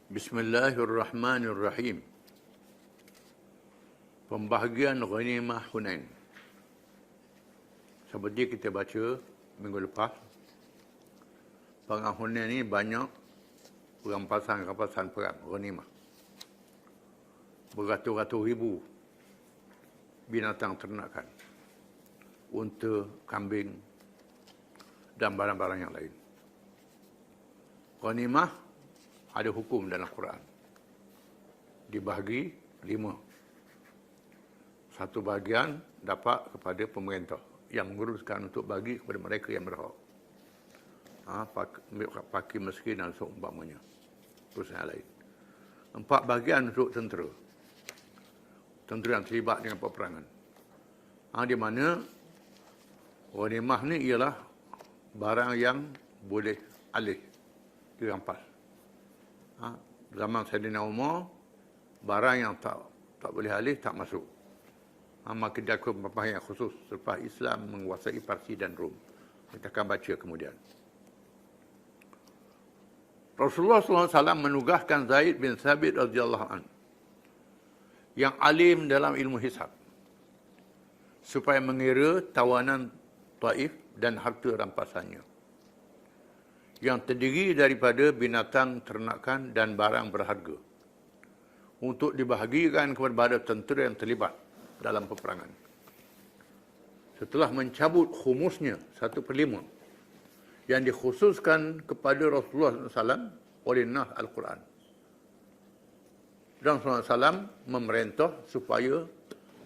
Bismillahirrahmanirrahim. Pembahagian ghanimah Hunain. Seperti kita baca minggu lepas, perang Hunain ini banyak rampasan perang ghanimah. Beratus-ratus ribu binatang ternakan, unta, kambing, dan barang-barang yang lain. Ghanimah ada hukum dalam Quran. Dibahagi 5. Satu bahagian dapat kepada pemerintah yang menguruskan untuk bagi kepada mereka yang berhak. Fakir miskin dan seumpamanya. Terus yang lain. 4 bahagian untuk tentera. Tentera yang terlibat dengan peperangan. Di mana ghanimah ni ialah barang yang boleh alih dirampas. Zaman Saidina Umar, barang yang tak boleh alih tak masuk. Maka dia akan pemahaman khusus selepas Islam menguasai Parsi dan Rom. Kita akan baca kemudian. Rasulullah SAW menugaskan Zaid bin Thabit radhiyallahu anhu yang alim dalam ilmu hisab supaya mengira tawanan Taif dan harta rampasannya yang terdiri daripada binatang ternakan dan barang berharga untuk dibahagikan kepada tentera yang terlibat dalam peperangan. Setelah mencabut khumusnya 1/5 yang dikhususkan kepada Rasulullah SAW oleh Nas Al-Quran. Dan Rasulullah SAW memerintah supaya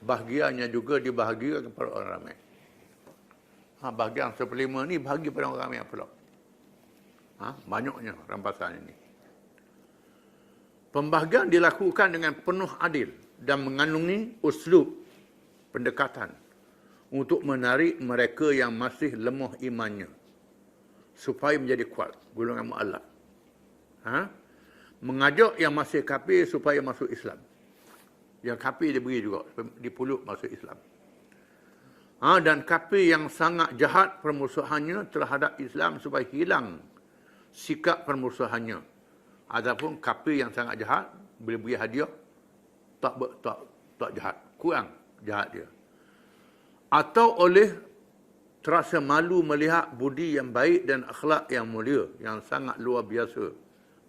bahagiannya juga dibahagikan kepada orang ramai. Bahagian 1/5 ni bahagi pada orang ramai pula. Banyaknya rampasan ini. Pembahagian dilakukan dengan penuh adil dan mengandungi uslub pendekatan untuk menarik mereka yang masih lemah imannya supaya menjadi kuat, golongan mu'allaf. Mengajak yang masih kafir supaya masuk Islam. Yang kafir diberi juga, dipuluk masuk Islam. Dan kafir yang sangat jahat permusuhannya terhadap Islam supaya hilang sikap permusuhannya. Adapun kafir yang sangat jahat, bila beri hadiah, tak jahat. Kurang jahat dia. Atau oleh terasa malu melihat budi yang baik dan akhlak yang mulia, yang sangat luar biasa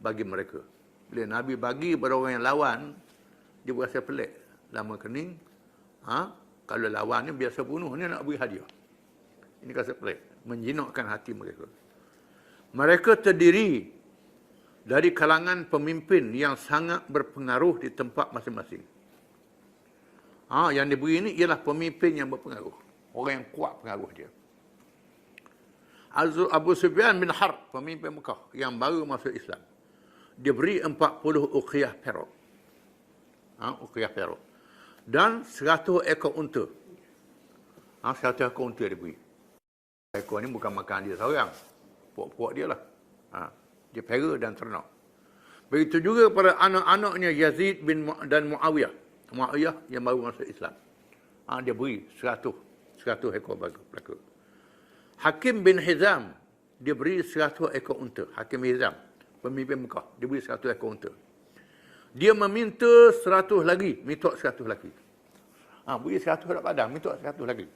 bagi mereka. Bila Nabi bagi pada orang yang lawan, dia berasa pelik. Lama kening, kalau lawan ni biasa bunuh, ni nak beri hadiah. Ini rasa pelik. Menjinakkan hati mereka. Mereka terdiri dari kalangan pemimpin yang sangat berpengaruh di tempat masing-masing. Yang diberi ini ialah pemimpin yang berpengaruh. Orang yang kuat pengaruh dia. Abu Sufyan bin Harb, pemimpin Mekah yang baru masuk Islam. Diberi 40 uqiyah perak. Uqiyah perak. Dan 100 ekor unta. 100 ekor unta diberi. Ekor ni bukan makan dia seorang. Puak-puak dia lah. Dia pera dan ternak. Begitu juga pada anak-anaknya Yazid dan Muawiyah. Muawiyah yang baru masuk Islam. Dia beri 100 ekor belaka. Hakim bin Hizam, dia beri 100 ekor unta. Hakim Hizam, pemimpin Mekah, dia beri 100 ekor unta. Dia meminta 100 lagi, minta 100 lagi. Beri 100 kat padang, minta 100 lagi.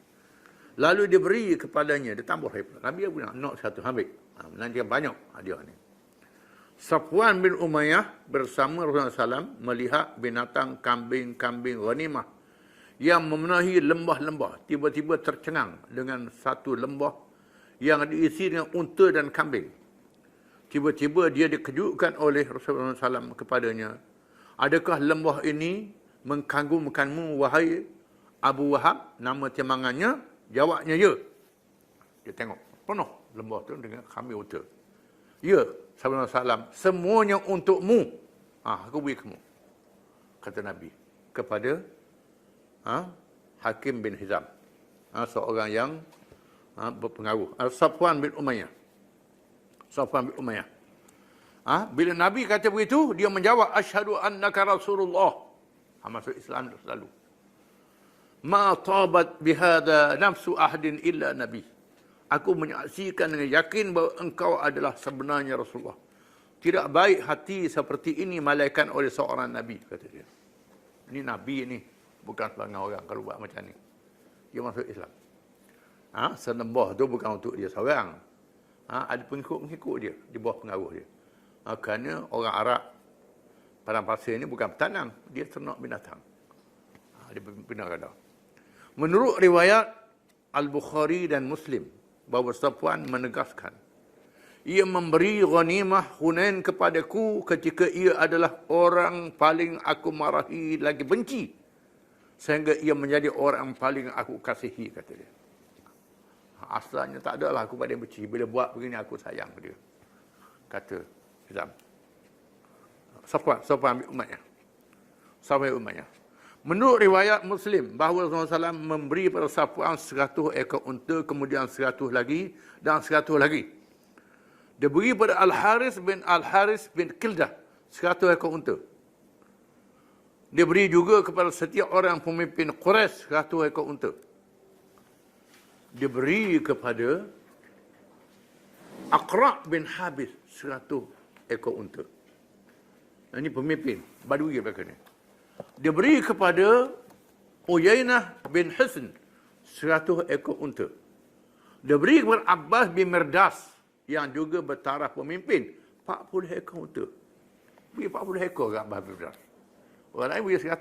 Lalu dia beri kepadanya, dia tambah daripada. Nabi pun nak 100, ambil. Nanti banyak hadiah ni. Safwan bin Umayyah bersama Rasulullah SAW melihat binatang kambing-kambing ghanimah yang memenuhi lembah-lembah. Tiba-tiba tercengang dengan satu lembah yang diisi dengan unta dan kambing. Tiba-tiba dia dikejutkan oleh Rasulullah SAW kepadanya. Adakah lembah ini mengkagumkanmu, wahai Abu Wahab? Nama timbangannya? Jawabnya, ya. Dia tengok, penuh lembah tu dengan kambing unta. Ya, Sallallahu Alaihi Wasallam, semuanya untukmu. Aku beri kamu. Kata Nabi kepada Hakim bin Hizam. Seorang yang berpengaruh. Safwan bin Umayyah. Bila Nabi kata begitu, dia menjawab, asyhadu annaka Rasulullah. Masuk Islam selalu. Ma tabat bihada nafsu ahadin illa Nabi. Aku menyaksikan dengan yakin bahawa engkau adalah sebenarnya Rasulullah. Tidak baik hati seperti ini malaikat oleh seorang Nabi, kata dia. Ini Nabi ni, bukan sebagai orang kalau buat macam ni. Dia masuk Islam. Senembah tu bukan untuk dia seorang. Ada pengikut-pengikut dia, di bawah pengaruh dia. Kerana orang Arab, padang pasir ni bukan petanang, dia ternak binatang. Dia benar kata. Menurut riwayat Al-Bukhari dan Muslim, bahawa Safwan menegaskan, ia memberi ghanimah Hunain kepadaku ketika ia adalah orang paling aku marahi lagi benci. Sehingga ia menjadi orang paling aku kasihi, kata dia. Asalnya tak adalah aku pada benci. Bila buat begini aku sayang dia. Kata Islam. Safwan ambil umatnya. Safwan umatnya. Menurut riwayat Muslim, bahawa Rasulullah SAW memberi pada Safwan 100 ekor unta, kemudian 100 lagi, dan 100 lagi. Dia beri pada Al-Haris bin Kildah 100 ekor unta. Dia beri juga kepada setiap orang pemimpin Quraisy 100 ekor unta. Dia beri kepada Aqra' bin Habis 100 ekor unta. Ini pemimpin Badui mereka ni. Dia beri kepada Uyainah bin Hisn 100 ekor unta. Dia beri kepada Abbas bin Mirdas yang juga bertaraf pemimpin 40 ekor unta. Beri 40 ekor ke Abbas bin Mirdas. Orang lain beri 100.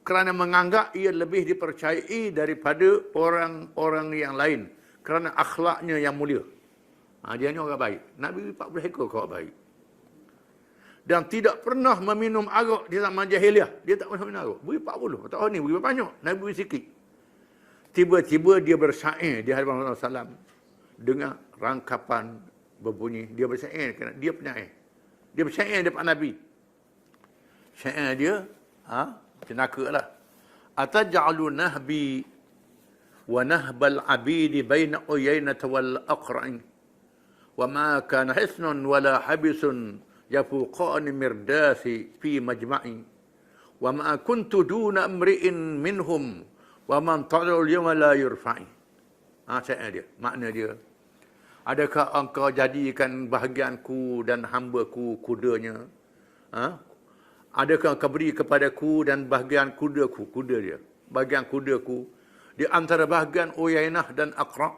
Kerana menganggap ia lebih dipercayai daripada orang-orang yang lain. Kerana akhlaknya yang mulia. Dia ni orang baik. Nak beri 40 ekor kau baik. Dan tidak pernah meminum arak di zaman jahiliah. Dia tak pernah minum arak. Beri 40. Tak tahu ni beri banyak. Nabi beri sikit. Tiba-tiba dia bersyair di hadapan Rasulullah SAW. Dengan rangkapan berbunyi. Dia bersyair. Dia penyair. Dia bersyair depan Nabi. Syair dia, cenaka lah. Ataj'alu nahbi wa nahbal abidi baina Uyainata wal Aqra'i. Wa ma kana hisnun wala habisun yafuqani mirdasi fi majma'i. Wa ma kuntu duna amri'in minhum wa man ta'al yawma la yurfa'i. Syair dia, makna dia. Adakah engkau jadikan bahagianku dan hambaku kudanya? Adakah engkau beri kepadaku dan bahagian kudaku, kuda dia, bahagian kudaku, di antara bahagian Uyainah dan Aqra'?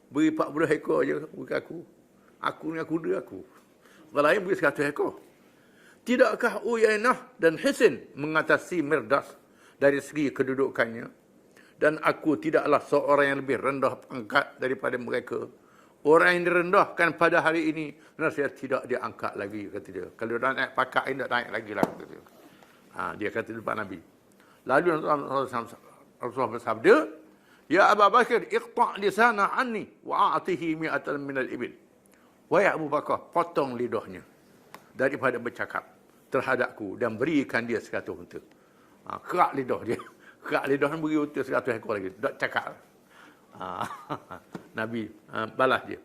Beri 40 ekor je beri aku. Aku dengan kuda aku. Orang lain beri 100 ekor. Tidakkah Uyainah dan Hisn mengatasi Mirdas dari segi kedudukannya? Dan aku tidaklah seorang yang lebih rendah pangkat daripada mereka. Orang yang direndahkan pada hari ini, saya tidak diangkat lagi, kata dia. Kalau dah naik pakat ini, tak naik lagi lah, kata dia. Dia kata depan Nabi. Lalu Rasulullah bersabda, Ya Abu Bakar, iqta' lisana anni wa a'tihi mi'atan minal ibil. Wahai Abu Bakar, potong lidahnya daripada bercakap terhadapku dan berikan dia 100 unta. Kerak lidah dia. Kerak lidah beri unta 100 ekor lagi. Tak cakap. Nabi balas dia.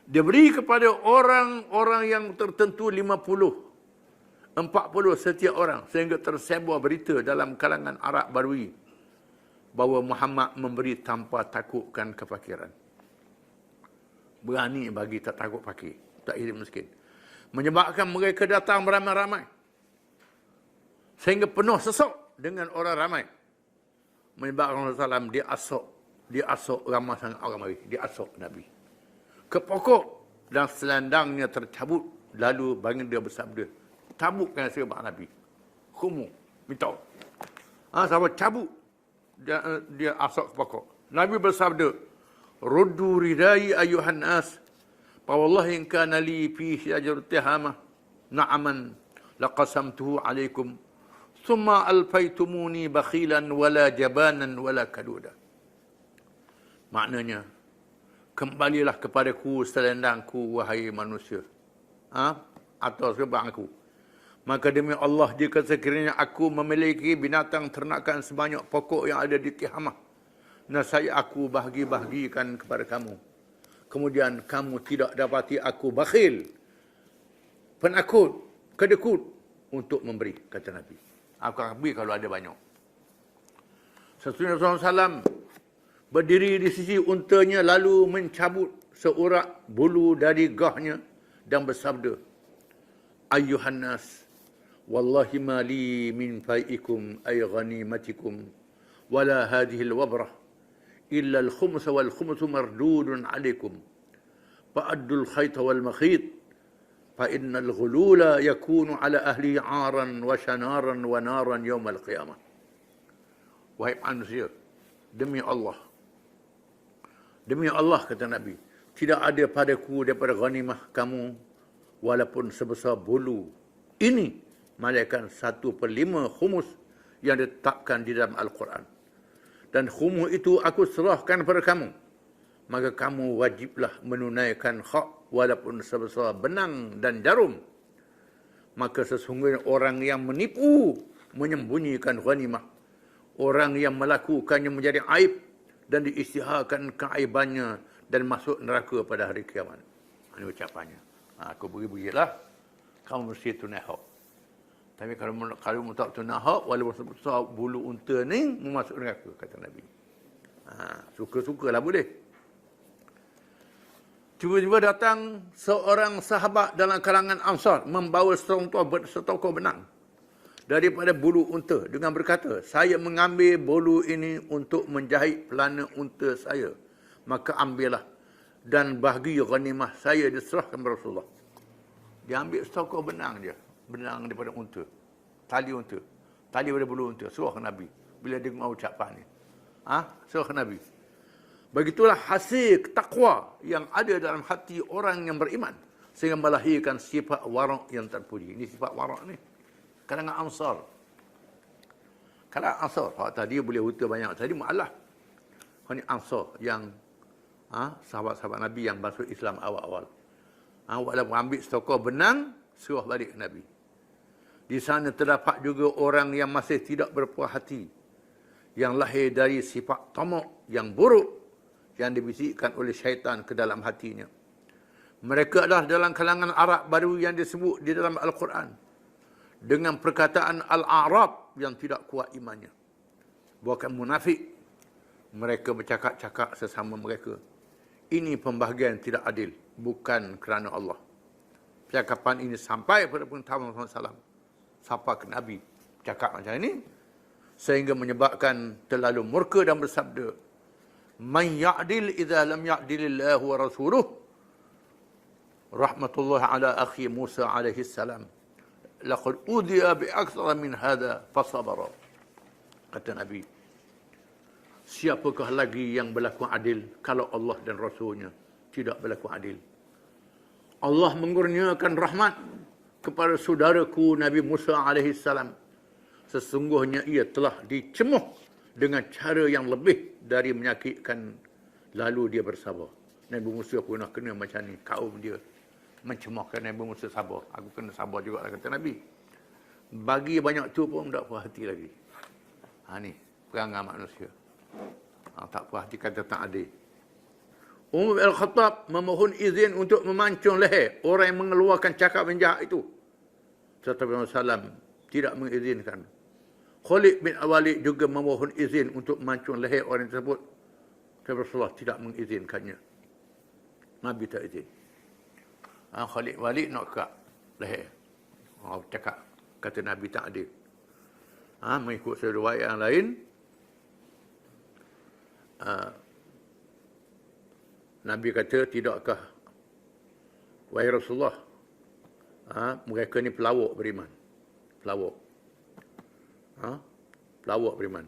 Dia beri kepada orang-orang yang tertentu 50, 40 setiap orang, sehingga tersebar berita dalam kalangan Arab Badui bahawa Muhammad memberi tanpa takutkan kefakiran. Berani bagi, tak takut fakir, tak hidup miskin. Menyebabkan mereka datang beramai-ramai sehingga penuh sesok dengan orang ramai. Menyebabkan Rasulullah SAW dia asok ramai sangat orang mari. Dia asok Nabi ke pokok dan selendangnya tercabut. Lalu baginda bersabda, cabutkan serban Nabi. Kumu, minta. Sahabat cabut. Dia asok ke pokok. Nabi bersabda, Ruddu ridai ayuhan nas. Fawallahi in kana li fi syajar tihamah na'aman laqasamtuhu alaikum. Thumma alfaitumuni bakhilan wala jabanan wala kaduda. Maknanya, kembalilah kepadaku selendangku, wahai manusia. Atau serban aku. Maka demi Allah, jika sekiranya aku memiliki binatang ternakan sebanyak pokok yang ada di Tihamah, nescaya aku bahagi-bahagikan kepada kamu. Kemudian kamu tidak dapati aku bakhil, penakut, kedekut untuk memberi, kata Nabi. Aku akan beri kalau ada banyak. Sesungguhnya Rasulullah SAW berdiri di sisi untanya lalu mencabut seurak bulu dari gahnya dan bersabda, Ayyuhan nas, wallahi ma li min fai'ikum ay ghanimatikum wala hadhihi al-wabrah illa al-khums wal khums mardudun 'alaykum fa'addul khayta wal makhit fa innal ghulula yakunu 'ala ahli 'aran wa shanaran wa naran yawm al-qiyamah. Wahai manusia, demi Allah, kata Nabi, tidak ada padaku daripada ghanimah kamu walaupun sebesar bulu ini, melainkan 1/5 khumus yang ditetapkan di dalam Al-Quran. Dan khumus itu aku serahkan kepada kamu. Maka kamu wajiblah menunaikan hak walaupun sebesar benang dan jarum. Maka sesungguhnya orang yang menipu, menyembunyikan ghanimah, orang yang melakukannya menjadi aib dan diisytiharkan keaibannya dan masuk neraka pada hari kiamat. Ini ucapannya. Aku beri-berilah, kamu mesti tunai hak. Tapi kalau tak tunai hak, walaupun sebesar bulu unta ni, masuk neraka, kata Nabi. Suka-sukalah boleh. Tiba-tiba datang seorang sahabat dalam kalangan Ansar membawa setokor benang daripada bulu unta dengan berkata, saya mengambil bulu ini untuk menjahit pelana unta saya. Maka ambillah dan bahagi ghanimah saya diserahkan kepada Rasulullah. Dia ambil setokor benang dia. Benang daripada unta. Tali unta. Tali daripada bulu unta. Suruh ke Nabi. Bila dia mahu ucapan ni. Suruh ke Nabi. Begitulah hasil takwa yang ada dalam hati orang yang beriman. Sehingga melahirkan sifat warak yang terpuji. Ini sifat warak ni. Kalangan Ansar. Kalangan Ansar. Tadi boleh huta banyak. Tadi mu'alah. Ini Ansar yang sahabat-sahabat Nabi yang masuk Islam awal-awal. Walaupun ambil setokor benang, suruh balik ke Nabi. Di sana terdapat juga orang yang masih tidak berpuas hati, yang lahir dari sifat tamak yang buruk, yang dibisikkan oleh syaitan ke dalam hatinya. Mereka adalah dalam kalangan Arab baru yang disebut di dalam Al-Quran dengan perkataan Al-A'rab yang tidak kuat imannya. Bukan munafik. Mereka bercakap-cakap sesama mereka. Ini pembahagian tidak adil, bukan kerana Allah. Percakapan ini sampai pada pengetahuan Muhammad SAW. Sampai ke Nabi cakap macam ini, sehingga menyebabkan terlalu murka dan bersabda, Man ya'dil idza lam ya'dilillahu wa rasuluh. Rahmatullah ala akhi Musa alaihi salam. Laqad udhiya bi aktsara min hadha fasabara. Kata Nabi, siapakah lagi yang berlaku adil kalau Allah dan Rasulnya tidak berlaku adil? Allah mengurniakan rahmat kepada saudaraku Nabi Musa alaihi salam. Sesungguhnya ia telah dicemuh dengan cara yang lebih dari menyakitkan, lalu dia bersabar. Nabi Musa pun nak kena macam ni, kaum dia mencemahkan Nabi Musa sabar. Aku kena sabar juga lah, kata Nabi. Bagi banyak tu pun tak puas hati lagi. Ni perangai manusia. Tak puas hati kata tak adil. Umar bin Al-Khattab memohon izin untuk memancung leher orang yang mengeluarkan cakap yang jahat itu. Tetapi Rasulullah tidak mengizinkan. Khalid bin Al-Walid juga memohon izin untuk memancung leher orang tersebut. Tetapi Rasulullah tidak mengizinkannya. Nabi tak izin. Khalid Walid nak kat leher. Cakap. Kata Nabi tak adil. Mengikut riwayat yang lain, Nabi kata, tidakkah wahai Rasulullah, mereka ni pelawak beriman. Pelawak. Pelawak beriman.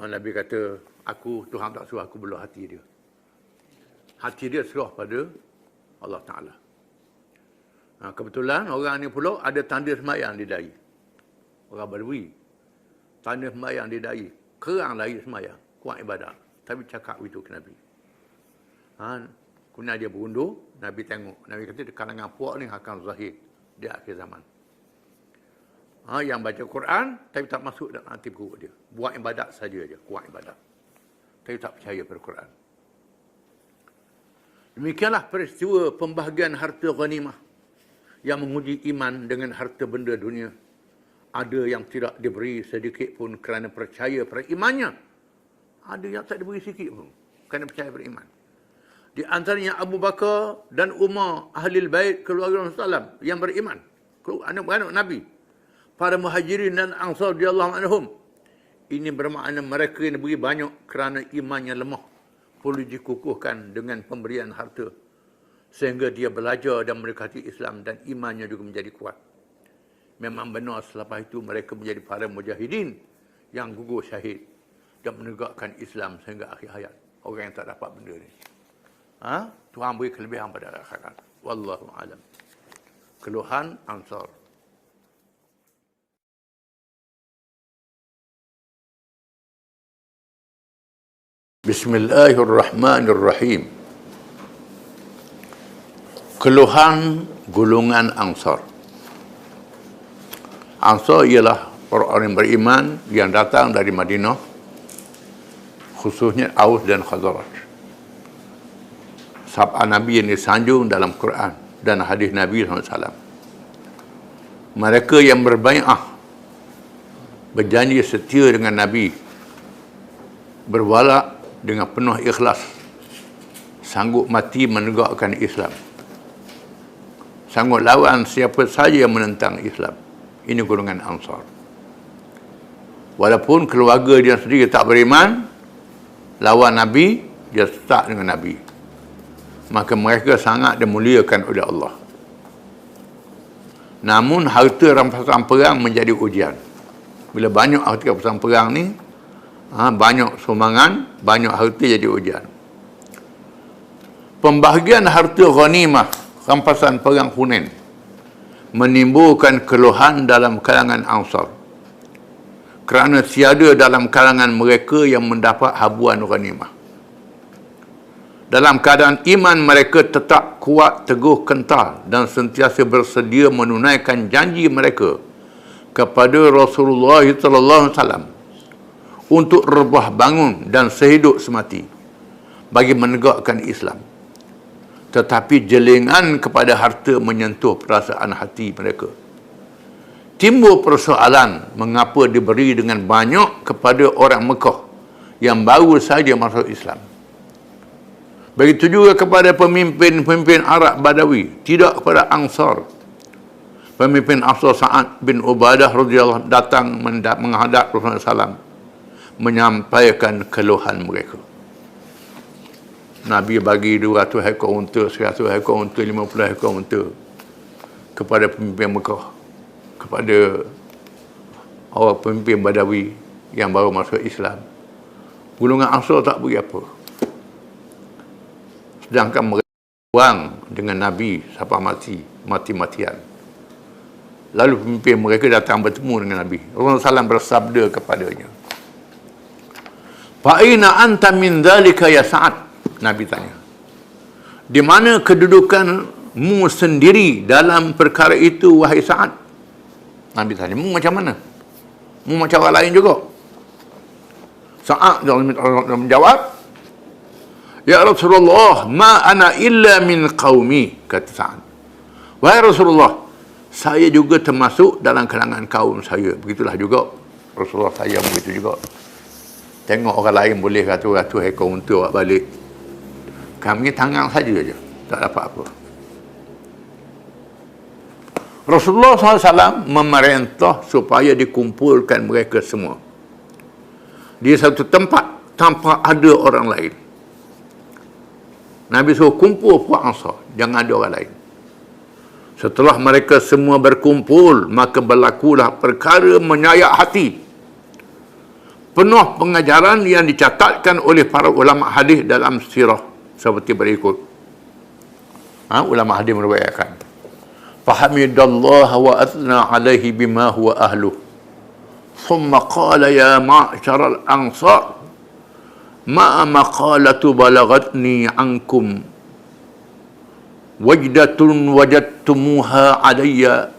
Nabi kata, Tuhan tak suruh aku belah hati dia. Hati dia serah pada Allah Ta'ala. Kebetulan orang ni pula ada tanda sembahyang di dahi. Orang Badui. Tanda sembahyang di dahi. Kerang lahir sembahyang. Kuat ibadat. Tapi cakap itu ke Nabi. Kemudian dia berundur. Nabi tengok. Nabi kata di kalangan puak ni akan zahir di akhir zaman. Yang baca Quran tapi tak masuk dalam hati perut dia. Buat ibadat saja je. Kuat ibadat. Tapi tak percaya pada Quran. Demikianlah peristiwa pembahagian harta ghanimah yang menguji iman dengan harta benda dunia. Ada yang tidak diberi sedikit pun kerana percaya pada imannya. Ada yang tak diberi sedikit pun kerana percaya pada iman. Di antaranya Abu Bakar dan Umar, Ahlul Bait, keluarga Rasulullah SAW yang beriman. anak-anak Nabi. Para muhajirin dan ansar radhiyallahu anhum. Ini bermakna mereka yang diberi banyak kerana imannya lemah. Perlu dikukuhkan dengan pemberian harta. Sehingga dia belajar dan mendekati Islam dan imannya juga menjadi kuat. Memang benar selepas itu mereka menjadi para mujahidin yang gugur syahid dan menegakkan Islam sehingga akhir hayat. Orang yang tak dapat benda ni. Tuhan beri kelebihan pada akhirat. Wallahu alam. Keluhan Ansar. Bismillahirrahmanirrahim. Keluhan golongan Ansar. Ansar ialah orang-orang beriman yang datang dari Madinah, khususnya Aus dan Khazraj. Sahabat Nabi yang disanjung dalam Quran dan hadis Nabi SAW. Mereka yang berbai'ah, berjanji setia dengan Nabi, berwala dengan penuh ikhlas, sanggup mati menegakkan Islam, sanggup lawan siapa saja yang menentang Islam. Ini golongan Ansar. Walaupun keluarga dia sendiri tak beriman, lawan Nabi, dia tetap dengan Nabi. Maka mereka sangat dimuliakan oleh Allah. Namun harta rampasan perang menjadi ujian. Bila banyak harta rampasan perang ni, banyak sumbangan, banyak harta jadi ujian. Pembahagian harta ghanimah, rampasan perang Hunain, menimbulkan keluhan dalam kalangan Ansar. Kerana tiada dalam kalangan mereka yang mendapat habuan ghanimah. Dalam keadaan iman mereka tetap kuat, teguh, kental dan sentiasa bersedia menunaikan janji mereka kepada Rasulullah SAW untuk rebah bangun dan sehidup semati bagi menegakkan Islam. Tetapi jelingan kepada harta menyentuh perasaan hati mereka. Timbul persoalan mengapa diberi dengan banyak kepada orang Mekah yang baru saja masuk Islam. Begitu juga kepada pemimpin-pemimpin Arab Badawi, tidak kepada Ansar. Pemimpin Ansar Sa'ad bin Ubadah radhiyallahu datang menghadap Rasulullah SAW, menyampaikan keluhan mereka. Nabi bagi 200 ekor unta, 100 ekor unta, 50 ekor unta kepada pemimpin Mekah, kepada orang pemimpin Badawi yang baru masuk Islam. Golongan Ansar tak beri apa. Sedangkan mereka buang dengan Nabi sampai mati-matian. Lalu pemimpin mereka datang bertemu dengan Nabi. Rasulullah SAW bersabda kepadanya, "Fa'ina anta min dhalika ya Sa'ad?" Nabi tanya, "Di mana kedudukanmu sendiri dalam perkara itu, wahai Sa'ad?" Nabi tanya, "Mu macam mana? Mu macam orang lain juga?" Sa'ad menjawab, "Ya Rasulullah, ma ana illa min qaumi," kata Sa'ad. "Wahai Rasulullah, saya juga termasuk dalam kalangan kaum saya." Begitulah juga Rasulullah saya begitu juga. Tengok orang lain boleh ratus-ratus ekor unta buat balik. Kami tangan saja je, tak dapat apa. Rasulullah SAW memerintah supaya dikumpulkan mereka semua di satu tempat tanpa ada orang lain. Nabi suruh kumpul puak Ansar, jangan ada orang lain. Setelah mereka semua berkumpul, maka berlakulah perkara menyayak hati, penuh pengajaran yang dicatatkan oleh para ulama hadis dalam sirah seperti berikut. Ulama hadis meriwayatkan, "Fahamidallaha wa athna alaihi bima huwa ahluh. Thumma qala ya ma'syaral ansar, ma maqalatu balagatni ankum wajdatun wajadtumuha alayya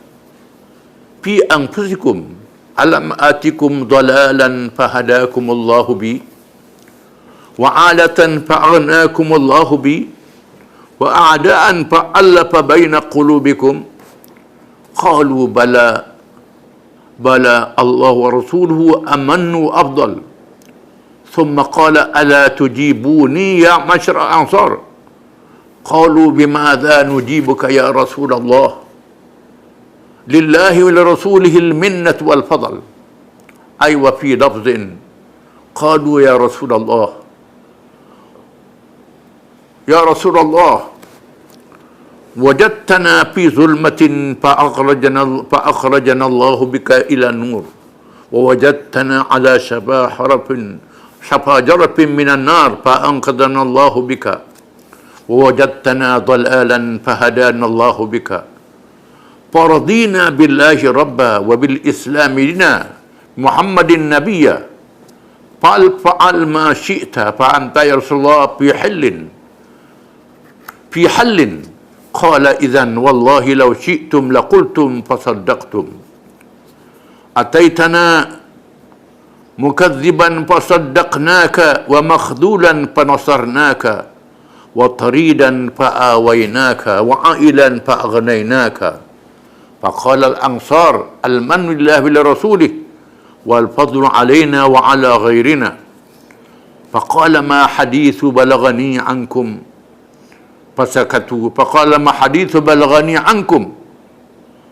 fi anfusikum alam atikum dalalan fahadakumullahu bi wa alatan fa'agnakumullahu bi wa a'daan fa'allafa baina qulubikum." Qalu bala Allah wa rasuluhu amannu afdal. ثم قال ألا تجيبوني يا معشر الأنصار قالوا بماذا نجيبك يا رسول الله lillahi wa lirasulihi al-minnah wal fadl. Ay wa fi lafzin qalu ya Rasulullah, ya Rasulullah, wajadtana fi zulmatin fa'akhrajana Allah bika ila nur, wa wajadtana ala shafajarafin minan nar fa'anqadana Allah bika, wa wajadtana dhalalan fahadana Allah bika, faradina billahi rabba wa bil islami dina Muhammadin nabiyya, fa'al ma syi'ta fa'anta ya Rasulullah fi hallin. Qala idhan wallahi law syi'tum laqultum fasaddaqtum. Ataitana mukadziban fasaddaqnaka wa makhdulan fanasarnaka wa taridan fa'awaynaka wa ailan fa'agnaynaka. Faqala al-ansar al-mannu lillahi wa rasulih wal fadlu alaina wa ala ghairina. Faqala ma hadithu balagani ankum fasakatu. Faqala ma hadithu balagani ankum.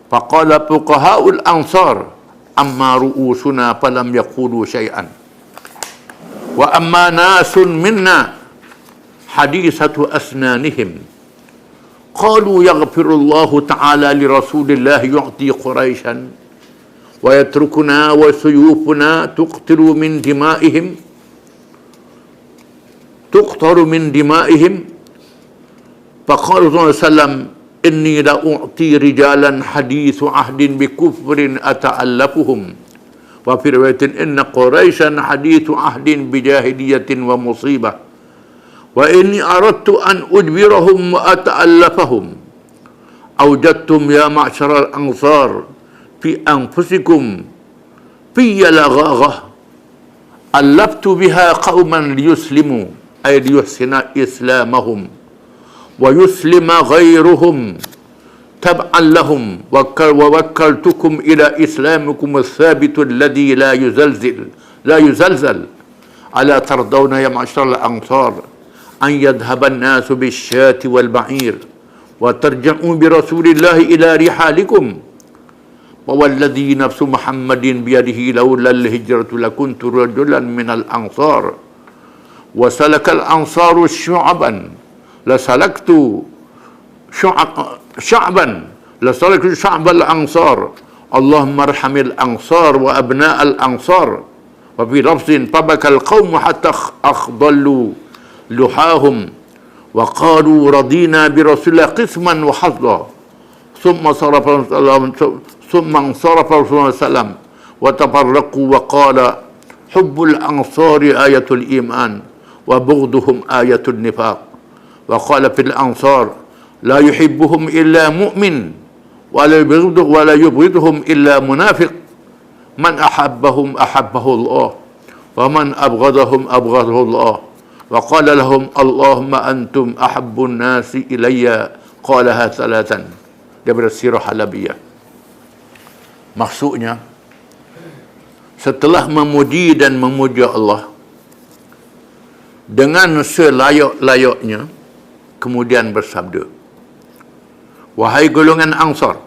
Faqala fuqaha'ul ansar amma ru'usuna falam yaqulu syai'an wa amma nasun minna hadithatu asnanihim. Qalu yaghfirullahu ta'ala li rasulillah yu'ti quraishan wa yatrukuna wa suyufuna tuqtaru min dima'ihim. Faqala sallam inni la u'ti rijalan hadithu ahdin bi kufrin ata'allafuhum, wa fi riwayatin inna quraishan hadithu ahdin bi jahiliyatin wa musibah, wa inni aradtu an ujbirahum wa ata'allafahum. Awjadtum ya ma'syaral ansar fi anfusikum fiyya laghaghah allaftu biha qauman liyuslimu ay liyuhsina islamahum wa yuslima ghairuhum tab'an lahum wa wakkaltukum ila islamikum as-sabitu alladhi la yuzalzal ala tardawna ya ma'syaral ansar an yadhhaba an-nasu bisyati wal ba'ir wa tarja'u bi rasulillahi ila rihalikum. Wawalladhi nafsu Muhammadin biyadihi laula al-hijratu lakuntu rajulan minal ansar wa salakal ansaru syu'aban la salaktu sya'bal ansar. Allahumma arhamil ansar wa abna'al ansar. Wa fi lafzin fabakal qawmu hatta akhdallu luhahum wa qalu radina bi rasulillah qisman wa hadda. Thumma sarafa ثم انصرف رسول الله صلى الله عليه وسلم وتفرقوا وقال حب الأنصار آية الإيمان وبغضهم آية النفاق. وقال في الأنصار لا يحبهم إلا مؤمن ولا يبغضهم إلا منافق. من أحبهم أحبه الله ومن أبغضهم أبغضه الله. وقال لهم اللهم أنتم أحب الناس إلي. قالها ثلاثا. daripada Sirah Halabiyah. Maksudnya, setelah memuji dan memuja Allah dengan selayak-layaknya, kemudian bersabda, wahai golongan Ansar,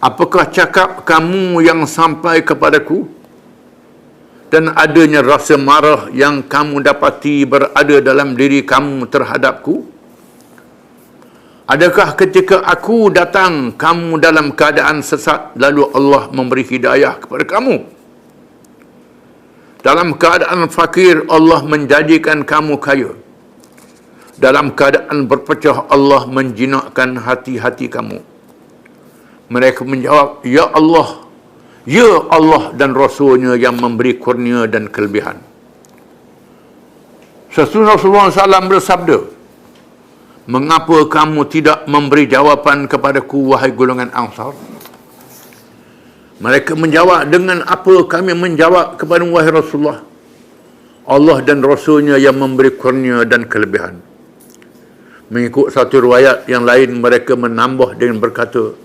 apakah cakap kamu yang sampai kepadaku dan adanya rasa marah yang kamu dapati berada dalam diri kamu terhadapku? Adakah ketika aku datang kamu dalam keadaan sesat lalu Allah memberi hidayah kepada kamu? Dalam keadaan fakir Allah menjadikan kamu kaya. Dalam keadaan berpecah Allah menjinakkan hati-hati kamu. Mereka menjawab, ya Allah dan Rasulnya yang memberi kurnia dan kelebihan. Sesungguhnya Rasulullah SAW bersabda, mengapa kamu tidak memberi jawapan kepadaku, wahai golongan Ansar? Mereka menjawab, dengan apa kami menjawab kepada wahai Rasulullah? Allah dan Rasulnya yang memberi kurnia dan kelebihan. Mengikut satu riwayat yang lain, mereka menambah dengan berkata,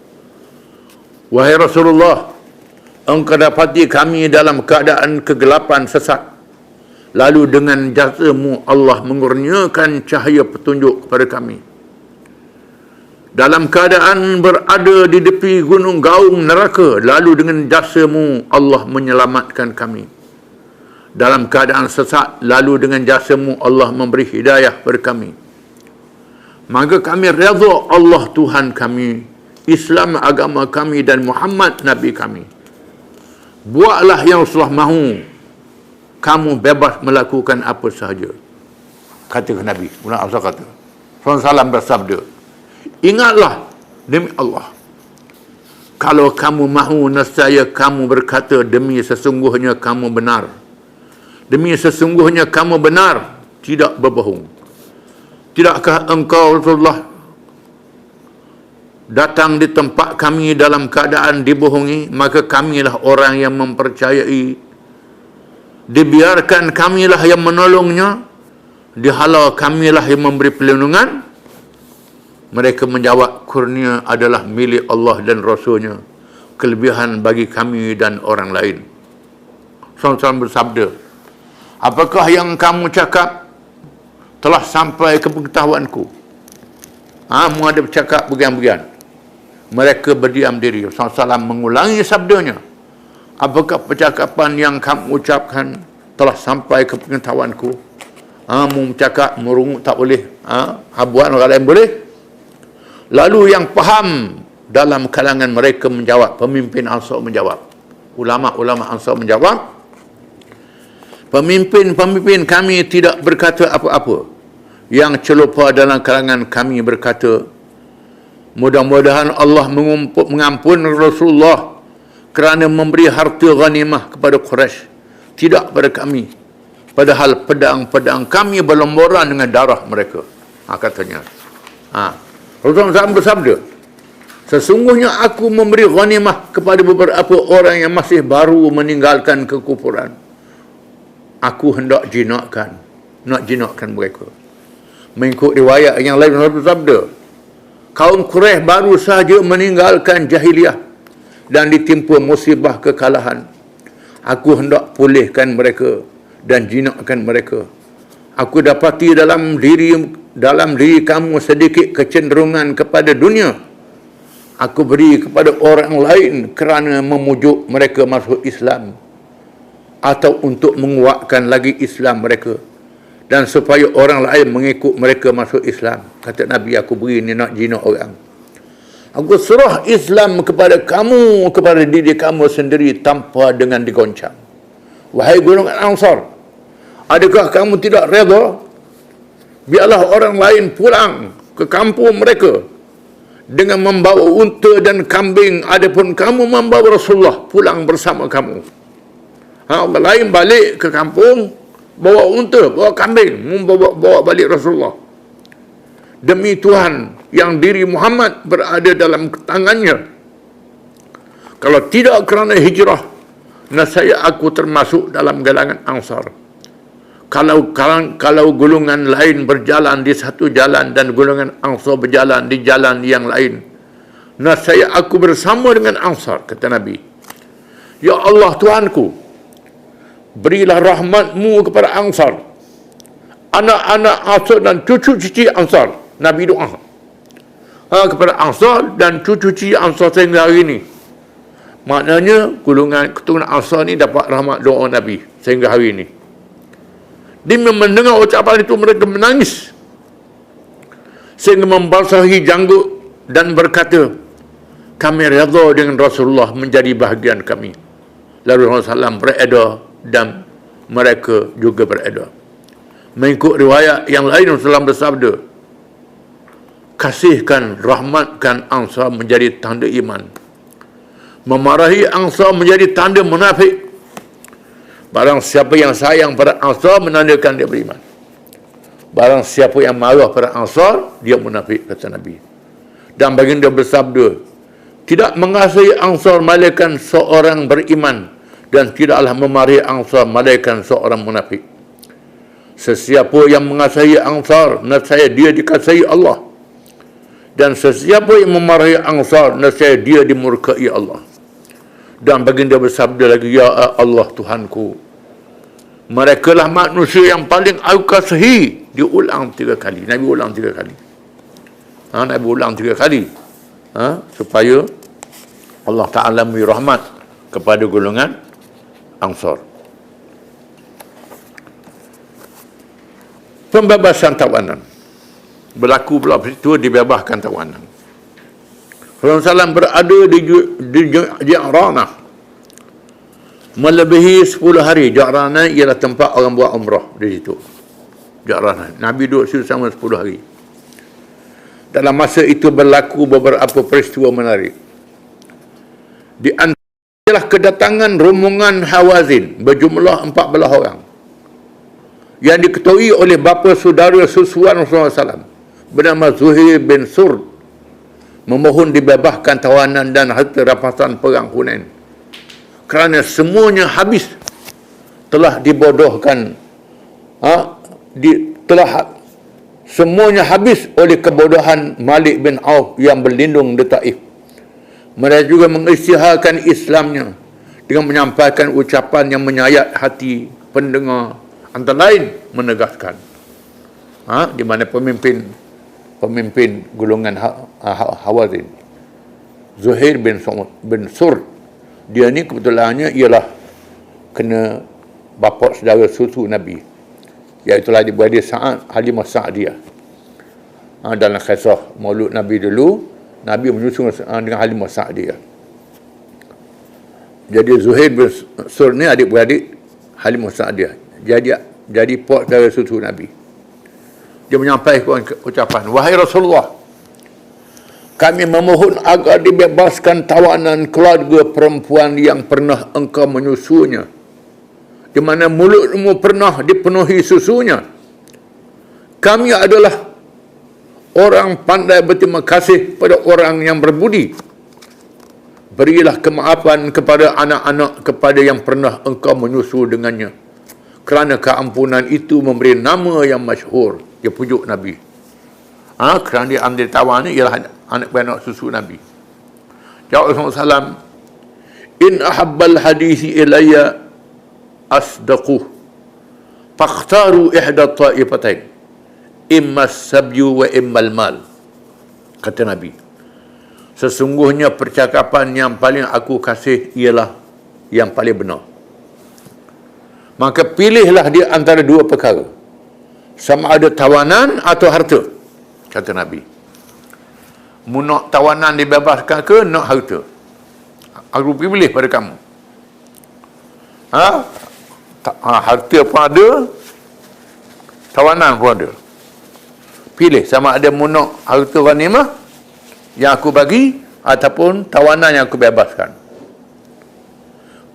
wahai Rasulullah, engkau dapati kami dalam keadaan kegelapan sesat. Lalu dengan jazamu Allah mengurniakan cahaya petunjuk kepada kami. dalam keadaan berada di tepi gunung gaung neraka, lalu dengan jasamu Allah menyelamatkan kami. Dalam keadaan sesat, lalu dengan jasamu Allah memberi hidayah kepada kami. Maka kami redha Allah Tuhan kami, Islam agama kami, dan Muhammad Nabi kami. Buatlah yang Rasulullah mahu, kamu bebas melakukan apa sahaja. Kata Nabi, Muhammad Rasul kata, SAW bersabda, ingatlah demi Allah, kalau kamu mahu, nescaya kamu berkata, demi sesungguhnya kamu benar. Demi sesungguhnya kamu benar, tidak berbohong. Tidakkah engkau Rasulullah datang di tempat kami dalam keadaan dibohongi? Maka kamilah orang yang mempercayai. Dibiarkan kamilah yang menolongnya, dihalau kamilah yang memberi perlindungan. Mereka menjawab, kurnia adalah milik Allah dan Rasulnya, kelebihan bagi kami dan orang lain. SAW bersabda, apakah yang kamu cakap telah sampai ke pengetahuanku? Mu ada bercakap bagian-bagian. Mereka berdiam diri. SAW mengulangi sabdanya, apakah percakapan yang kamu ucapkan telah sampai ke pengetahuanku? Mu bercakap, merungut tak boleh. Habuan orang lain boleh. Lalu yang faham dalam kalangan mereka menjawab, pemimpin Ansar menjawab, ulama-ulama Ansar menjawab, pemimpin kami tidak berkata apa-apa. Yang celupa dalam kalangan kami berkata, mudah-mudahan Allah mengampun Rasulullah kerana memberi harta ghanimah kepada Quraisy, tidak pada kami, padahal pedang-pedang kami berlomboran dengan darah mereka. Katanya. Rasulullah SAW bersabda, sesungguhnya aku memberi ghanimah kepada beberapa orang yang masih baru meninggalkan kekufuran. Aku hendak jinakkan mereka. Mengikut riwayat yang lain, Rasulullah bersabda, kaum Quraisy baru sahaja meninggalkan jahiliyah dan ditimpa musibah kekalahan. Aku hendak pulihkan mereka dan jinakkan mereka. Aku dapati dalam diri kamu sedikit kecenderungan kepada dunia. Aku beri kepada orang lain kerana memujuk mereka masuk Islam, atau untuk menguatkan lagi Islam mereka, dan supaya orang lain mengikut mereka masuk Islam. Kata Nabi, aku beri ni nak jinak orang. Aku serah Islam kepada kamu, kepada diri kamu sendiri, tanpa dengan digoncang. Wahai golongan Ansar, adakah kamu tidak redha? Biarlah orang lain pulang ke kampung mereka dengan membawa unta dan kambing, adapun kamu membawa Rasulullah pulang bersama kamu. Orang lain balik ke kampung, bawa unta, bawa kambing, bawa balik Rasulullah. Demi Tuhan yang diri Muhammad berada dalam tangannya, kalau tidak kerana hijrah, nescaya aku termasuk dalam galangan Ansar. Kalau golongan lain berjalan di satu jalan dan golongan Ansar berjalan di jalan yang lain, nescaya aku bersama dengan Ansar. Kata Nabi, ya Allah Tuhanku, berilah rahmatmu kepada Ansar, anak-anak Ansar dan cucu-cucu Ansar. Nabi doa kepada Ansar dan cucu-cucu Ansar sehingga hari ini. Maknanya golongan keturunan Ansar ni dapat rahmat doa Nabi sehingga hari ini. Dia mendengar ucapan itu, mereka menangis sehingga membasahi janggut dan berkata, kami redha dengan Rasulullah menjadi bahagian kami. Lalu Rasulullah SAW beredar dan mereka juga beredar. Mengikut riwayat yang lain, Rasulullah bersabda, kasihkan, rahmatkan Ansar menjadi tanda iman, memarahi Ansar menjadi tanda munafik. Barang siapa yang sayang pada Ansar menandakan dia beriman. Barang siapa yang marah pada Ansar, dia munafik, kata Nabi. Dan baginda bersabda, tidak mengasihi Ansar melainkan seorang beriman, dan tidaklah memarahi Ansar melainkan seorang munafik. Sesiapa yang mengasihi Ansar, nescaya dia dikasihi Allah. Dan sesiapa yang memarahi Ansar, nescaya dia dimurkai Allah. Dan baginda bersabda lagi, ya Allah Tuhanku, mereka lah manusia yang paling aku kasihi. Diulang 3 kali. Nabi ulang 3 kali. Nabi ulang 3 kali. Supaya Allah Ta'ala memberi rahmat kepada golongan Ansar. Pembebasan tawanan. Berlaku pula peristiwa dibebaskan tawanan. Rasulullah SAW berada di Ja'ranah melebihi 10 hari. Ja'ranah ialah tempat orang buat umrah di situ. Ja'ranah. Nabi duduk situ sama 10 hari. Dalam masa itu berlaku beberapa peristiwa menarik. Di antara kedatangan rombongan Hawazin berjumlah 14 orang yang diketuai oleh bapa saudara susuan Rasulullah SAW bernama Zuhair bin Surd, memohon dibebaskan tawanan dan harta rampasan perang Hunain kerana semuanya habis, telah dibodohkan, semuanya habis oleh kebodohan Malik bin Auf yang berlindung di Taif. Mereka juga mengisytiharkan Islamnya dengan menyampaikan ucapan yang menyayat hati pendengar, antara lain menegaskan, di mana pemimpin golongan Hawazin, Zuhair bin Surd, dia ni kebetulannya ialah kena bapa saudara susu Nabi, iaitu adik-beradik Halimah Sa'diyah. Dalam kisah maulud Nabi dulu, Nabi menyusun dengan Halimah Sa'diyah. Jadi Zuhair bin Surd ni adik-beradik Halimah Sa'diyah. Jadi pak saudara susu Nabi. Dia menyampaikan ucapan, wahai Rasulullah, kami memohon agar dibebaskan tawanan keluarga perempuan yang pernah engkau menyusunya, di mana mulutmu pernah dipenuhi susunya. Kami adalah orang pandai berterima kasih pada orang yang berbudi. Berilah kemaafan kepada anak-anak kepada yang pernah engkau menyusu dengannya, kerana keampunan itu memberi nama yang masyhur. Dia pujuk Nabi. Kerana dia ambil tawan ni ialah anak beranak susu Nabi. Jawab Rasulullah SAW, in ahabbal hadisi ilayya asdaquh fakhtaru ihda ta'ifatain imma sabyu wa imma mal. Kata Nabi, sesungguhnya percakapan yang paling aku kasih ialah yang paling benar. Maka pilihlah di antara dua perkara, sama ada tawanan atau harta. Kata Nabi, mu nak tawanan dibebaskan ke nak harta? Aku pilih pada kamu. Harta pun ada, tawanan pun ada. Pilih sama ada mu nak harta ghanimah yang aku bagi ataupun tawanan yang aku bebaskan.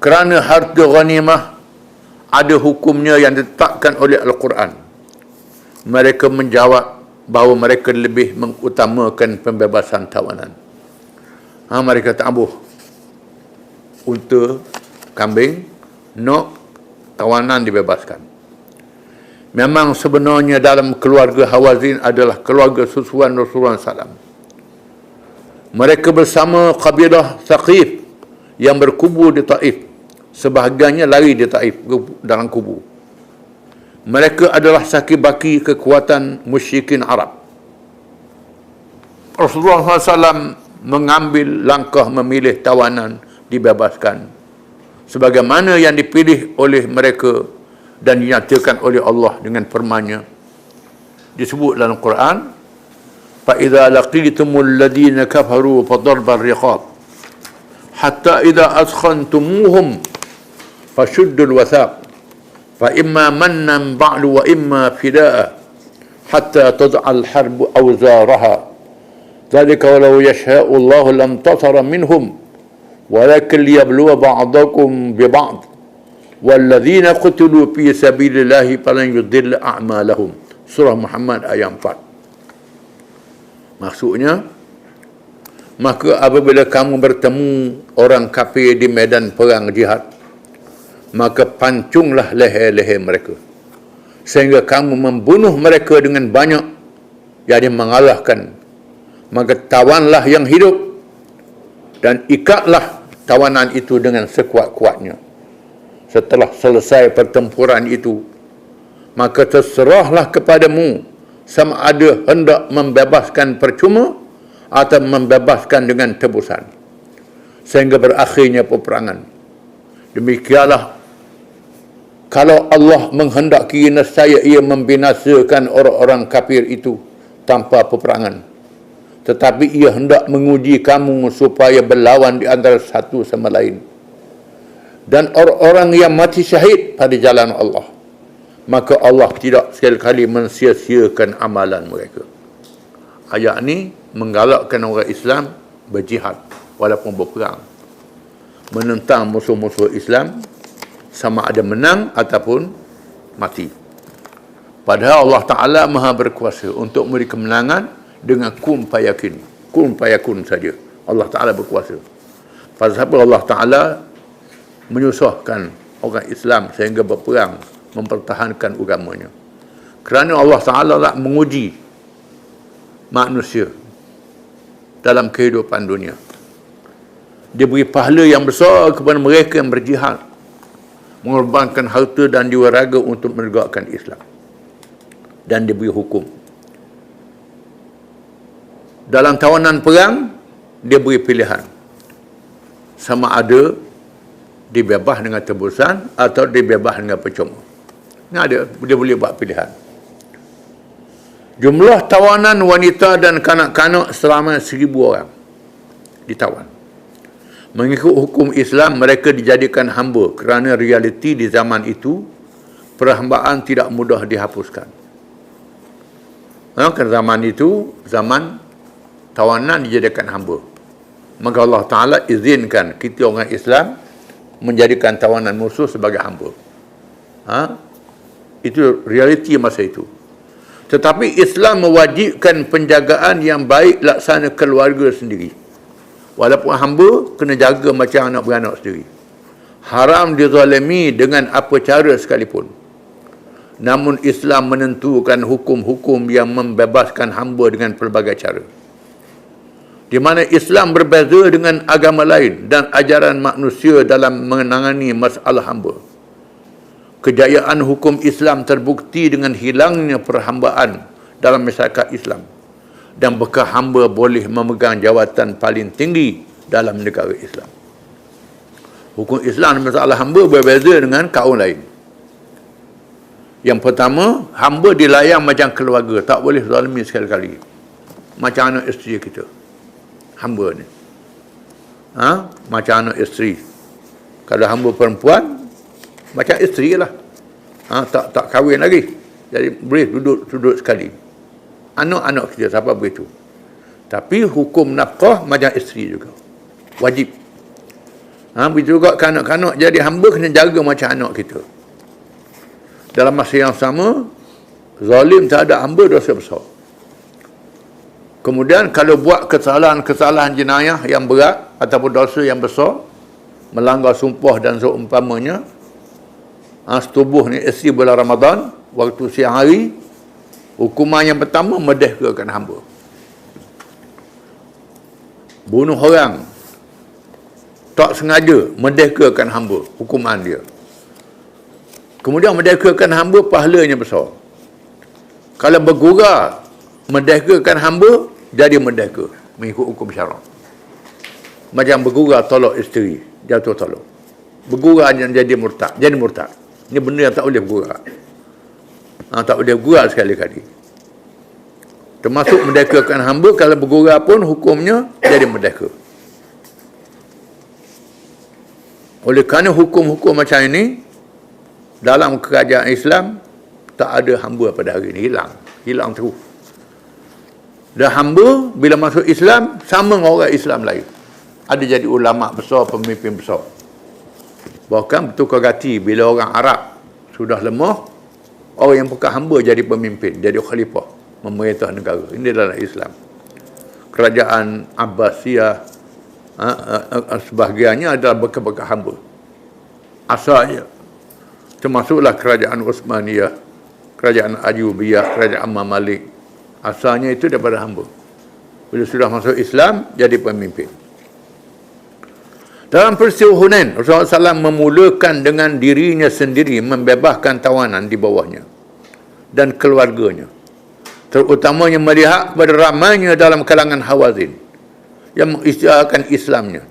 Kerana harta ghanimah ada hukumnya yang ditetapkan oleh Al-Quran. Mereka menjawab bahawa mereka lebih mengutamakan pembebasan tawanan. Mereka tabuh unta, kambing, nak tawanan dibebaskan. Memang sebenarnya dalam keluarga Hawazin adalah keluarga susuan Rasulullah SAW. Mereka bersama kabilah Thaqif yang berkubur di Taif. Sebahagiannya lari di Taif dalam kubu. Mereka adalah saki-baki kekuatan musyrikin Arab. Rasulullah SAW mengambil langkah memilih tawanan dibebaskan, sebagaimana yang dipilih oleh mereka dan dinyatakan oleh Allah dengan firman-Nya. Disebut dalam Quran, فَإِذَا لَقِيتُمُ الَّذِينَ كَفَرُوا فَضَرْبَ الرِّقَابِ حَتَّى إِذَا أَثْخَنْتُمُوهُمْ فَشُدُّوا الْوَثَاقَ فَإِمَّا مَنًّا بَعْدُ وَإِمَّا فِدَاءً حَتَّى تَضَعَ الْحَرْبُ أَوْزَارَهَا ذَلِكَ وَلَوْ يَشَاءُ اللَّهُ لَانتَصَرَ مِنْهُمْ وَلَكِنْ لِيَبْلُوَ بَعْضَكُمْ بِبَعْضٍ وَالَّذِينَ قُتِلُوا فِي سَبِيلِ اللَّهِ فَلَنْ يُضِلَّ أَعْمَالَهُم. Surah Muhammad ayat 4. Maksudnya, maka apabila kamu bertemu orang kafir di medan perang jihad, maka pancunglah leher-leher mereka, sehingga kamu membunuh mereka dengan banyak, jadi mengalahkan. Maka tawanlah yang hidup, dan ikatlah tawanan itu dengan sekuat-kuatnya. Setelah selesai pertempuran itu, maka terserahlah kepadamu sama ada hendak membebaskan percuma atau membebaskan dengan tebusan, sehingga berakhirnya peperangan. Demikianlah kalau Allah menghendaki nescaya ia membinasakan orang-orang kafir itu tanpa peperangan. Tetapi ia hendak menguji kamu supaya berlawan di antara satu sama lain. Dan orang-orang yang mati syahid pada jalan Allah, maka Allah tidak sekali-kali mensia-siakan amalan mereka. Ayat ini menggalakkan orang Islam berjihad walaupun berperang, menentang musuh-musuh Islam, sama ada menang ataupun mati. Padahal Allah Ta'ala maha berkuasa untuk memberi kemenangan dengan kun fayakun saja. Allah Ta'ala berkuasa. Pasal apa Allah Ta'ala menyusahkan orang Islam sehingga berperang mempertahankan agamanya? Kerana Allah Ta'ala nak menguji manusia dalam kehidupan dunia. Dia beri pahala yang besar kepada mereka yang berjihad, mengorbankan harta dan jiwa raga untuk menegakkan Islam. Dan dia beri hukum. Dalam tawanan perang, dia beri pilihan. Sama ada dibebas dengan tebusan atau dibebas dengan percuma. Ini ada, dia boleh buat pilihan. Jumlah tawanan wanita dan kanak-kanak selama 1,000 orang ditawan. Mengikut hukum Islam, mereka dijadikan hamba kerana realiti di zaman itu, perhambaan tidak mudah dihapuskan. Kerana zaman itu, zaman tawanan dijadikan hamba. Maka Allah Ta'ala izinkan kita orang Islam menjadikan tawanan musuh sebagai hamba. Itu realiti masa itu. Tetapi Islam mewajibkan penjagaan yang baik laksana keluarga sendiri. Walaupun hamba, kena jaga macam anak beranak sendiri. Haram dizalimi dengan apa cara sekalipun. Namun Islam menentukan hukum-hukum yang membebaskan hamba dengan pelbagai cara. Di mana Islam berbeza dengan agama lain dan ajaran manusia dalam menangani masalah hamba. Kejayaan hukum Islam terbukti dengan hilangnya perhambaan dalam masyarakat Islam, dan bekas hamba boleh memegang jawatan paling tinggi dalam negara Islam. Hukum Islam masalah hamba berbeza dengan kaum lain. Yang pertama, hamba dilayang macam keluarga, tak boleh zalimi sekali-kali. Macam anak isteri kita, hamba ni. Macam anak isteri. Kalau hamba perempuan, macam isteri lah. Tak kahwin lagi. Jadi boleh duduk sekali. Anak-anak kita, siapa begitu. Tapi hukum nafkah macam isteri juga. Wajib. Begitu juga kanak-kanak jadi hamba, kena jaga macam anak kita. Dalam masa yang sama, zalim terhadap hamba dosa besar. Kemudian kalau buat kesalahan-kesalahan jenayah yang berat ataupun dosa yang besar, melanggar sumpah dan seumpamanya, setubuh ni isteri bulan Ramadan, waktu siang hari, hukuman yang pertama merdekakan hamba. Bunuh orang, tak sengaja, merdekakan hamba, hukuman dia. Kemudian merdekakan hamba, pahalanya besar. Kalau bergurau, merdekakan hamba, jadi merdeka mengikut hukum syarak. Macam bergurau tolak isteri, jatuh tolak. Bergurau jadi murtad, Ini benda yang tak boleh bergurau. Tak boleh bergurau sekali-kali. Termasuk merdekakan hamba, kalau bergurau pun hukumnya jadi merdeka. Oleh kerana hukum-hukum macam ini, dalam kerajaan Islam, tak ada hamba pada hari ini. Hilang terus. Dan hamba, bila masuk Islam, sama dengan orang Islam lain. Ada jadi ulama besar, pemimpin besar. Bahkan bertukar ganti, bila orang Arab sudah lemah, orang yang bukan hamba jadi pemimpin, jadi khalifah, memerintah negara. Ini dalam Islam. Kerajaan Abbasiyah, sebahagiannya adalah bekas-bekas hamba. Asalnya. Termasuklah kerajaan Uthmaniyah, kerajaan Ayyubiyah, kerajaan Mamalik. Asalnya itu daripada hamba. Bila sudah masuk Islam, jadi pemimpin. Dalam peristiwa Hunain, Rasulullah SAW memulakan dengan dirinya sendiri membebaskan tawanan di bawahnya dan keluarganya. terutamanya melihat kepada ramainya dalam kalangan Hawazin yang mengisytiharkan Islamnya.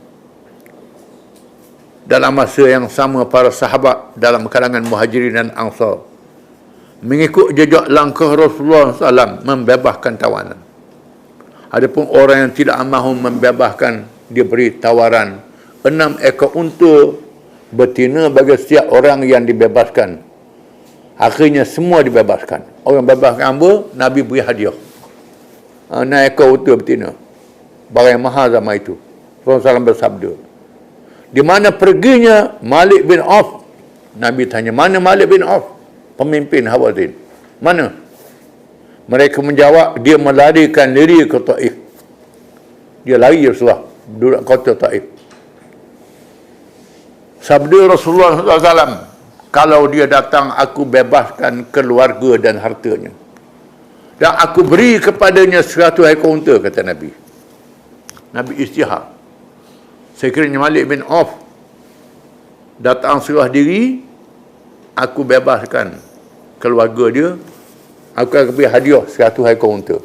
Dalam masa yang sama, para sahabat dalam kalangan Muhajirin dan Ansar mengikut jejak langkah Rasulullah SAW membebaskan tawanan. Adapun orang yang tidak mahu membebaskan, diberi tawaran 6 ekor unta betina bagi setiap orang yang dibebaskan. Akhirnya semua dibebaskan. Orang bebaskan apa? Nabi beri hadiah 6 ekor unta betina, barang yang mahal zaman itu. Rasulullah SAW bersabda, di mana perginya Malik bin Auf? Nabi tanya, mana Malik bin Auf? Pemimpin Hawazin. Mana? Mereka menjawab, dia melarikan diri ke Taif. Dia lari Rasulullah, duduk kota Taif. Sabda Rasulullah SAW, kalau dia datang, aku bebaskan keluarga dan hartanya. Dan aku beri kepadanya 100 ekor unta, kata Nabi. Nabi istihar. Sekiranya Malik bin Auf datang serah diri, aku bebaskan keluarga dia, aku akan beri hadiah 100 ekor unta.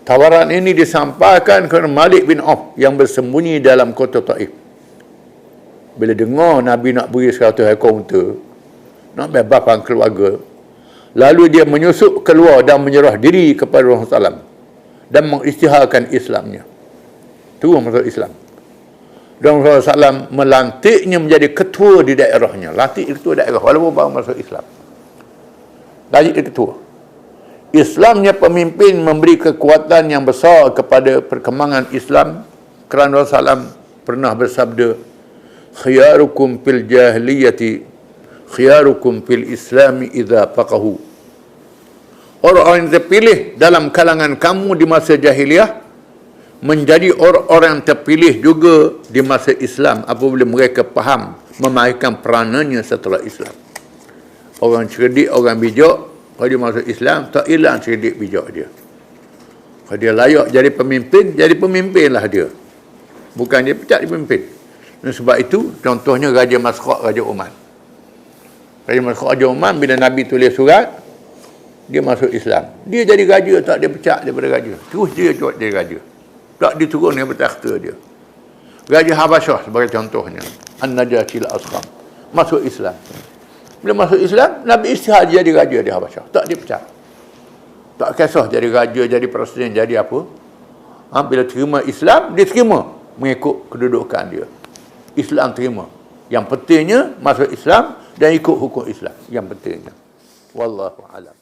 Tawaran ini disampaikan kepada Malik bin Auf yang bersembunyi dalam kota Taif. Bila dengar Nabi nak beri 100 ekor unta, nak bebaskan keluarga, lalu dia menyusup keluar dan menyerah diri kepada Rasulullah SAW dan mengisytiharkan Islamnya. Terus masuk Islam. Dan Rasulullah SAW melantiknya menjadi ketua di daerahnya. Lantik ketua daerah walaupun baru masuk Islam. Lantik ketua. Islamnya pemimpin memberi kekuatan yang besar kepada perkembangan Islam, kerana Rasulullah SAW pernah bersabda, khiyarukum fil jahiliyati khiyarukum fil islami idza faqahu. Orang-orang yang terpilih dalam kalangan kamu di masa jahiliyah menjadi orang-orang yang terpilih juga di masa Islam apabila mereka faham memainkan peranannya setelah Islam. Orang cerdik, orang bijak, kalau dia masuk Islam, tak hilang cerdik bijak dia. Kalau dia layak jadi pemimpin, jadi pemimpinlah dia. Bukan dia pecat, dia pemimpin. Dan sebab itu, contohnya Raja Masraq, Raja Oman. Raja Masraq, Raja Oman, bila Nabi tulis surat, dia masuk Islam. Dia jadi raja, tak dia pecat daripada raja. Terus dia jadi raja. Tak diturun daripada takhta dia. Raja Habasyah sebagai contohnya, An-Najashi al-Asqam, masuk Islam. Bila masuk Islam, Nabi istihar jadi raja di Habasyah. Tak dipecat. Tak kisah jadi raja, jadi presiden, jadi apa. Bila terima Islam, dia terima mengikut kedudukan dia. Islam terima. Yang pentingnya masuk Islam dan ikut hukum Islam. Yang pentingnya. Wallahu a'lam.